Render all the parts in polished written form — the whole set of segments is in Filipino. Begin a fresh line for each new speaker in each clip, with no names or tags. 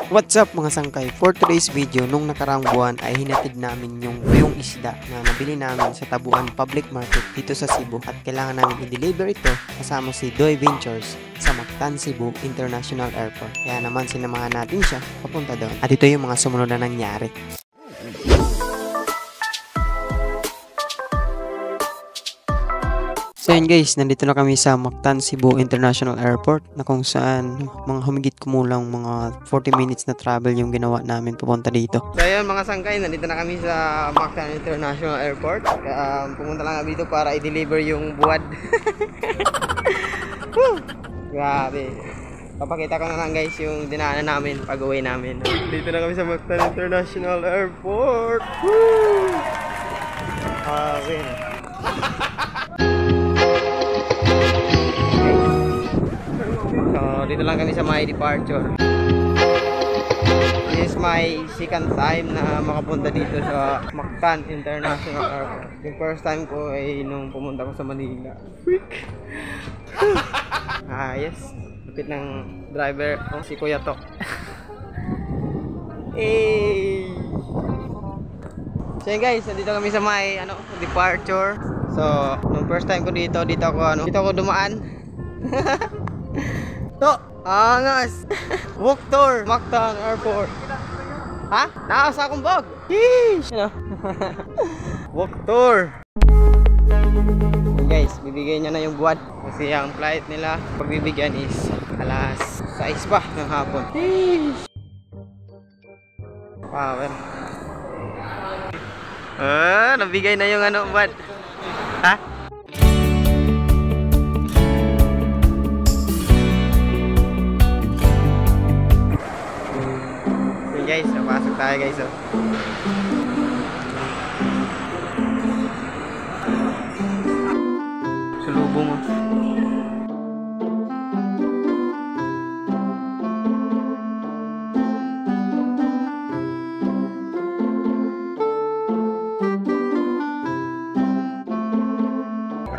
What's up mga sangkay? For today's video, nung nakaraang buwan ay hinatid namin yung tuyong isda na nabili namin sa Tabuan Public Market dito sa Cebu at kailangan namin i-deliver ito kasama si Doy Ventures sa Mactan Cebu International Airport. Kaya naman sinamahan natin siya papunta doon. At ito yung mga sumunod na nangyari. So yun guys, nandito na kami sa Mactan Cebu International Airport na kung saan mga humigit kumulang mga 40 minutes na travel yung ginawa namin papunta dito. So yun mga sangkay, nandito na kami sa Mactan International Airport. Pumunta lang kami dito para i-deliver yung buwad. Grabe. Papakita ko na lang guys yung dinaanan namin pag uwi namin. Dito na kami sa Mactan International Airport. Dito lang kami sa my departure. This is my second time na makapunta dito sa Mactan International Airport. Yung first time ko ay nung pumunta ko sa Manila. Freak! Yes. Lupit ng driver. Si Kuya to. Hey! So yun guys, dito kami sa my departure. So, nung first time ko dito ako dumaan. To, angas. Walk tour, Mactan Airport. Ha? Nakasa akong bag. Yeesh. Walk tour. So guys, bibigyan niya na yung buwad kasi ang flight nila pagbibigyan is alas 6 pa ng hapon. Yeesh. Power. Nabigay na yung buwad. Ha? Guys, napasok tayo guys. Salubong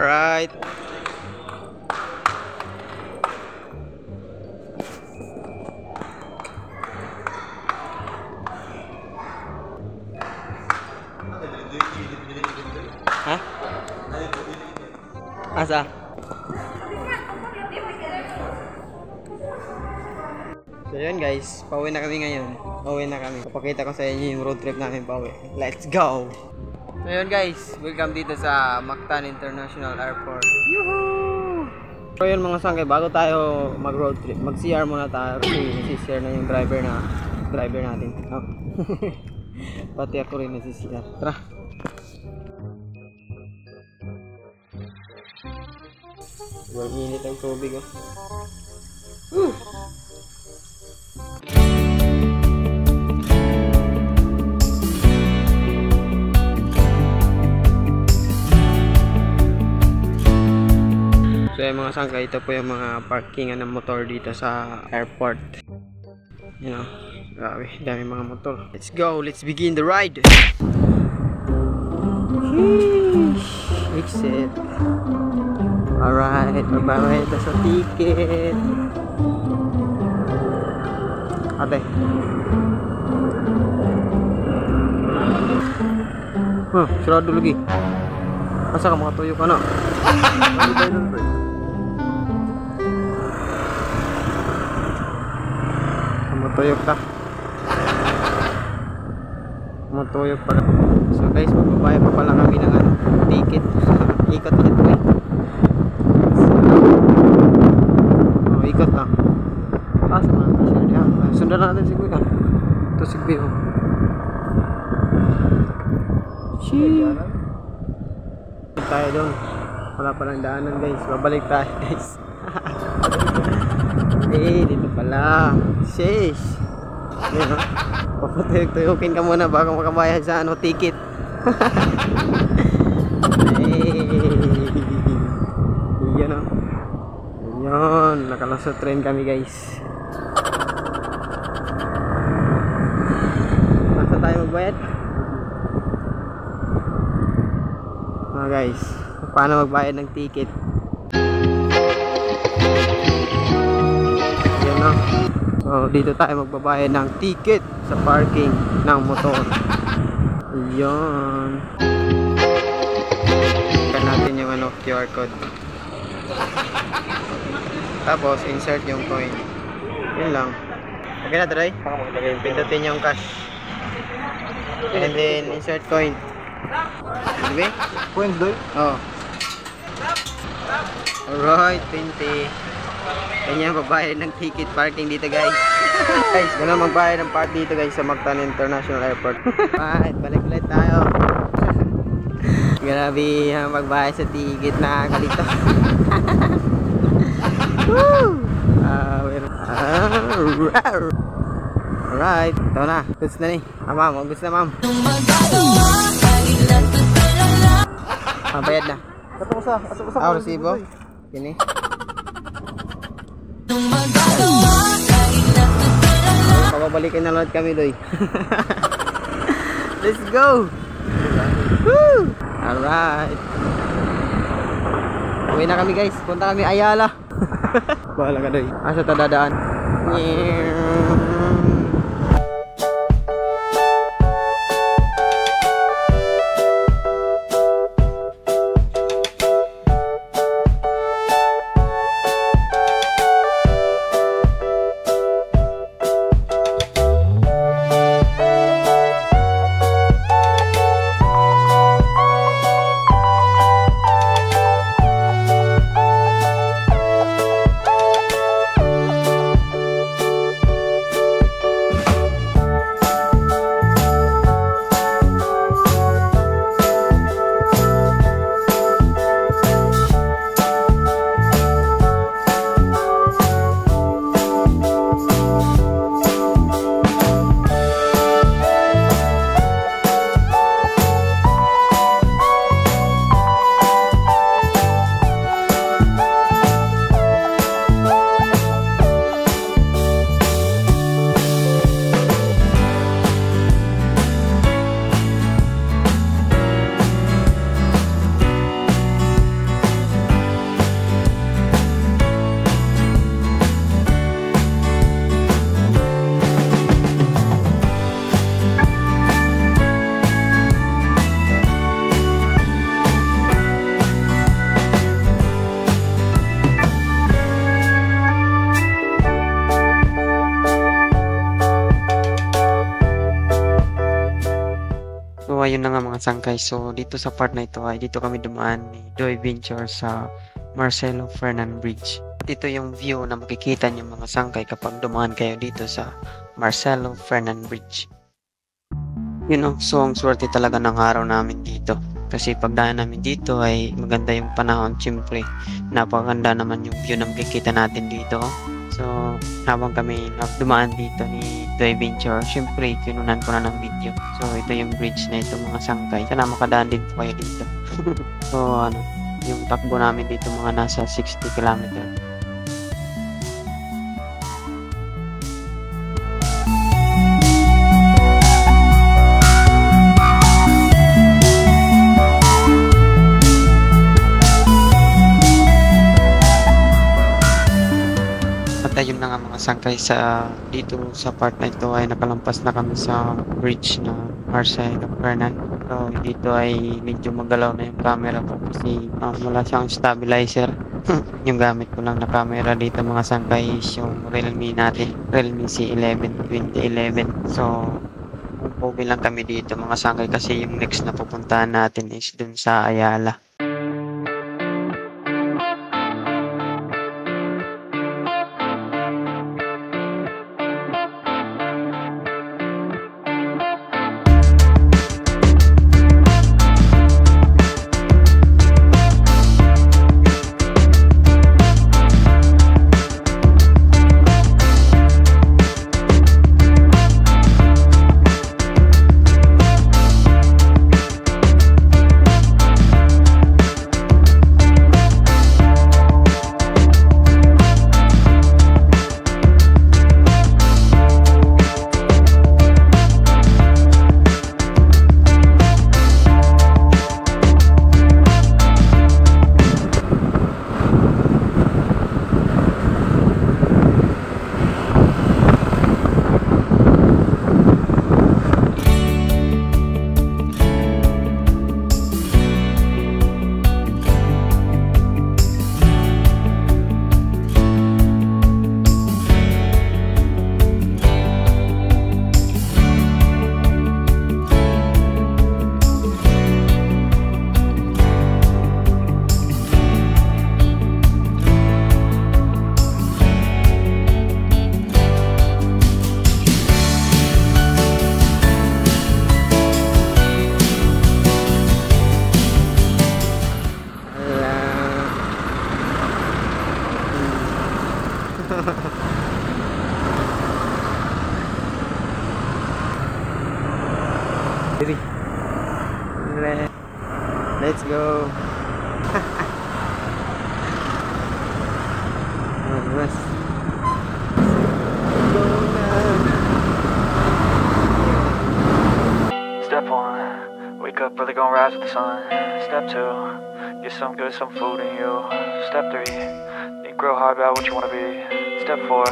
Right. Ha? Asa? So yun guys, pauwi na kami ngayon. Pauwi na kami. Papakita ko sa inyo yung road trip namin pauwi. Let's go! So yun guys, welcome dito sa Mactan International Airport. Yuhuu! So yun mga sangkay, bago tayo mag road trip, mag CR muna tayo kasi nasi-CR na yung driver natin. Oh. Pati ako rin nasi-CR. Tara! Sobrang init ang tubig oh. So yung mga sangkay, ito po yung mga parkingan ng motor dito sa airport. You know, grabe, dami mga motor. Let's go, let's begin the ride. Exit. Alright, magbabayad na sa ticket. Ate. Sarado lagi. Asa ka mga tuyo ka na? Matuyok ka. Matuyok pala. So guys, magbabayad pa pala kami ng ticket. Ikot-ikot ko eh. Ikot lang. Asa na siya niya. Sundan natin si Kuya. Ito si Kuya. Shee. Tayo doon. Wala palang daanan guys. Babalik tayo guys. Dito pala. Sheesh. Ayan ha. Papatuyok-tuyukin ka muna bago makabayad sa ticket. Yan o. Yan, nakalusot train kami guys. Basta tayo magbayad. Guys, paano magbayad ng ticket? Yan o. So, dito tayo magbabayad ng ticket sa parking ng motor. Ayan. Scan natin yung QR code. Tapos, insert yung coin. Yun lang. Okay na, Troy? Pindutin yung cash. And then, insert coin. Diba?
Coins doy?
Oo. Alright, 20. Ganyan magbayad ng ticket parking dito, guys. Guys, ganun magbayad ng park dito, guys, sa Mactan International Airport. Alright, balik ulit tayo. Grabe magbayad sa ticket na kalito. Woo! Alright, ito na. Goods na ni. Ma'am, goods na, ma'am. Bayad na. Resibo. Ini. Pababalikin na lahat kami, doy. Let's go. Woo! Alright. Uwi na kami, guys. Punta kami Ayala. Bahala ka, doy. Asa ta dadaan?
So ayun na nga mga sangkay. So dito sa part na ito ay dito kami dumaan ni Joy Venture sa Marcelo Fernan Bridge. At ito yung view na makikita niyo mga sangkay kapag dumaan kayo dito sa Marcelo Fernan Bridge. You know, so ang swerte talaga ng araw namin dito. Kasi pagdaan namin dito ay maganda yung panahon. Siyempre, napakaganda naman yung view na makikita natin dito. So, habang kami dumaan dito ni Joy Venture, syempre, kinunan ko na ng video. So, ito yung bridge na ito mga sangkay. Sana makadaan din po kayo dito. So, yung takbo namin dito mga nasa 60 km. Ayun na nga mga sangkay, sa dito sa part na ito ay nakalampas na kami sa bridge na Marcelo Fernan. So dito ay medyo magalaw na yung camera ko kasi wala siyang stabilizer. Yung gamit ko lang na camera dito mga sangkay is yung Realme natin, Realme C11 2011. So pogi lang kami dito mga sangkay kasi yung next na pupuntahan natin is dun sa Ayala.
Diri. Let's go. Mas.
Step 1, wake up early, gonna rise with the sun. Step 2, get some good, some food in you. Step 3, think real hard about what you wanna be. Step 4,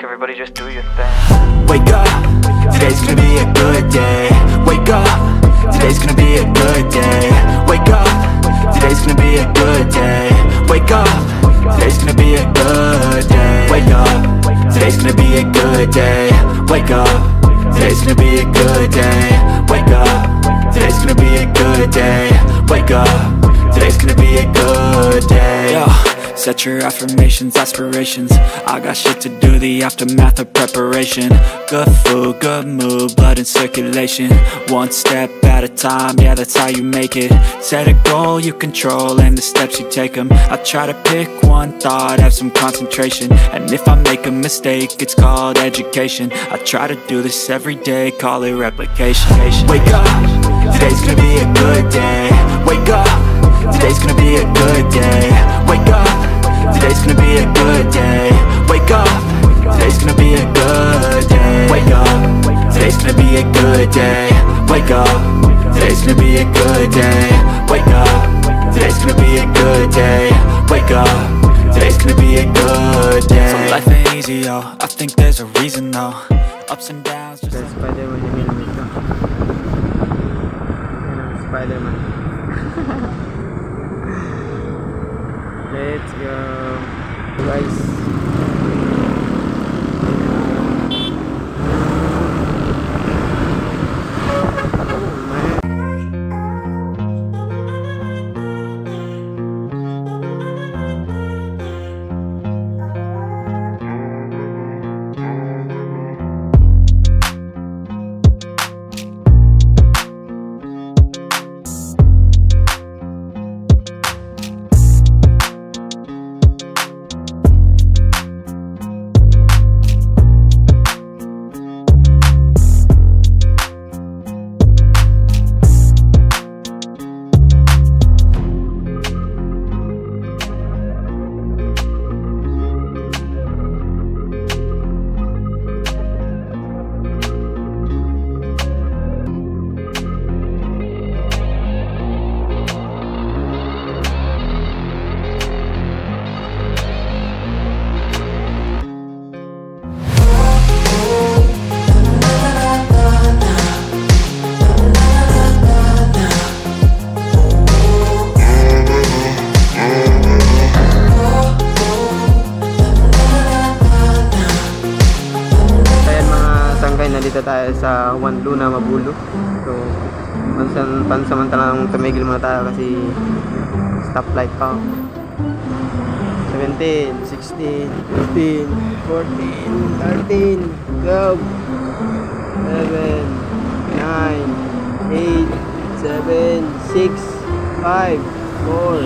everybody just do your thing.
Wake up, today's gonna be a good day. Wake up, today's gonna be a good day. Wake up, today's gonna be a good day. Wake up, today's gonna be a good day. Wake up, today's gonna be a good day. Wake up, today's gonna be a good day. Wake up, today's gonna be a good day. Wake up, today's gonna be a good day. Yo, set your affirmations, aspirations. I got shit to do, the aftermath of preparation. Good food, good mood, blood in circulation. One step at a time, yeah, that's how you make it. Set a goal you control and the steps you take them. I try to pick one thought, have some concentration. And if I make a mistake, it's called education. I try to do this every day, call it replication. Wake up, today's gonna be a good day. Wake up, today's gonna be a good day. Wake up, today's gonna be a good day. Wake up, today's gonna be a good day. Wake up, today's gonna be a good day. Wake up, today's gonna be a good day. Wake up, today's gonna be a good day. Wake up, today's gonna be a good day. So life ain't easy, yo, I think there's a reason though. Ups and downs just
There's Spider-Man yung minamit ko. Yan ang Spider-Man. Let's go. Guys. Nandito tayo sa Juan Luna, Mabulo. So, pansamantalang tumigil muna tayo kasi stoplight pa. 17, 16, 15, 14, 13, 12, 11, 9, 8, 7, 6, 5, 4,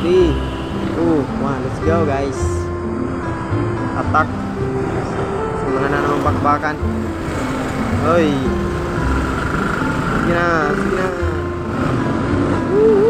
3, 2, 1. Let's go, guys. Attack. Simula na naman bakbakan. Oy. Sige na, sige na. Woo!